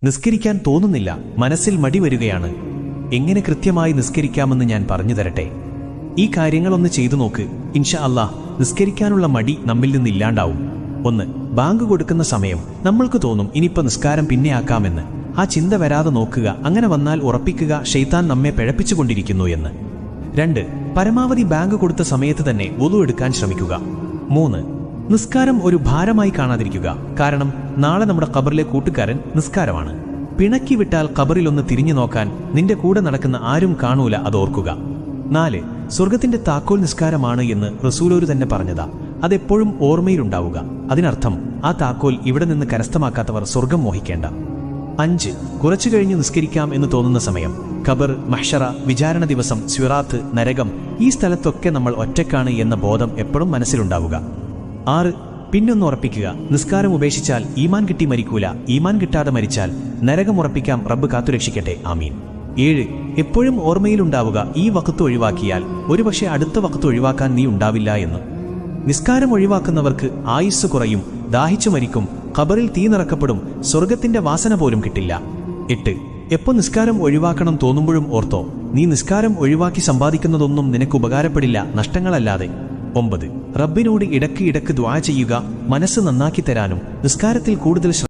നിസ്കരിക്കാൻ തോന്നുന്നില്ല, മനസ്സിൽ മടി വരികയാണ്. എങ്ങനെ കൃത്യമായി നിസ്കരിക്കാമെന്ന് ഞാൻ പറഞ്ഞു തരട്ടെ. ഈ കാര്യങ്ങളൊന്ന് ചെയ്തു നോക്ക്. ഇൻഷാ അല്ലാഹ് നിസ്കരിക്കാനുള്ള മടി നമ്മിൽ നിന്നില്ലാണ്ടാവും. 1. ബാങ്ക് കൊടുക്കുന്ന സമയം നമ്മൾക്ക് തോന്നും ഇനിയിപ്പോൾ നിസ്കാരം പിന്നെ ആക്കാമെന്ന്. ആ ചിന്ത വരാതെ നോക്കുക. അങ്ങനെ വന്നാൽ ഉറപ്പിക്കുക ശൈത്താൻ നമ്മെ പിഴപ്പിച്ചുകൊണ്ടിരിക്കുന്നു എന്ന്. 2. പരമാവധി ബാങ്ക് കൊടുത്ത സമയത്ത് തന്നെ വുളു എടുക്കാൻ ശ്രമിക്കുക. 3. നിസ്കാരം ഒരു ഭാരമായി കാണാതിരിക്കുക. കാരണം നാളെ നമ്മുടെ ഖബറിലെ കൂട്ടുകാരൻ നിസ്കാരമാണ്. പിണക്കി വിട്ടാൽ ഖബറിലൊന്ന് തിരിഞ്ഞു നോക്കാൻ നിന്റെ കൂടെ നടക്കുന്ന ആരും കാണൂല, അതോർക്കുക. 4. സ്വർഗത്തിന്റെ താക്കോൽ നിസ്കാരമാണ് എന്ന് റസൂലോര് തന്നെ പറഞ്ഞതാ. അതെപ്പോഴും ഓർമ്മയിലുണ്ടാവുക. അതിനർത്ഥം ആ താക്കോൽ ഇവിടെ നിന്ന് കരസ്ഥമാക്കാത്തവർ സ്വർഗം മോഹിക്കേണ്ട. 5. കുറച്ചു കഴിഞ്ഞ് നിസ്കരിക്കാം എന്ന് തോന്നുന്ന സമയം ഖബർ, മഹ്ശറ, വിചാരണ ദിവസം, സിറാത്ത്, നരകം, ഈ സ്ഥലത്തൊക്കെ നമ്മൾ ഒറ്റക്കാണ് എന്ന ബോധം എപ്പോഴും മനസ്സിലുണ്ടാവുക. 6. പിന്നൊന്ന് ഉറപ്പിക്കുക, നിസ്കാരം ഉപേക്ഷിച്ചാൽ ഈമാൻ കിട്ടി മരിക്കൂല, ഈമാൻ കിട്ടാതെ മരിച്ചാൽ നരകം ഉറപ്പിക്കാം, റബ്ബ് കാത്തുരക്ഷിക്കട്ടെ, ആമീൻ. 7. എപ്പോഴും ഓർമ്മയിലുണ്ടാവുക, ഈ വഖത്ത് ഒഴിവാക്കിയാൽ ഒരുപക്ഷെ അടുത്ത വഖത്ത് ഒഴിവാക്കാൻ നീ ഉണ്ടാവില്ല എന്ന്. നിസ്കാരം ഒഴിവാക്കുന്നവർക്ക് ആയുസ് കുറയും, ദാഹിച്ചു മരിക്കും, ഖബറിൽ തീ നിറക്കപ്പെടും, സ്വർഗത്തിന്റെ വാസന പോലും കിട്ടില്ല. 8. എപ്പോൾ നിസ്കാരം ഒഴിവാക്കണം തോന്നുമ്പോഴും ഓർത്തോ, നീ നിസ്കാരം ഒഴിവാക്കി സമ്പാദിക്കുന്നതൊന്നും നിനക്ക് ഉപകാരപ്പെടില്ല, നഷ്ടങ്ങളല്ലാതെ. 9. റബ്ബിനോട് ഇടയ്ക്ക് ദുആ ചെയ്യുക, മനസ്സ് നന്നാക്കി തരാനും നിസ്കാരത്തിൽ കൂടുതൽ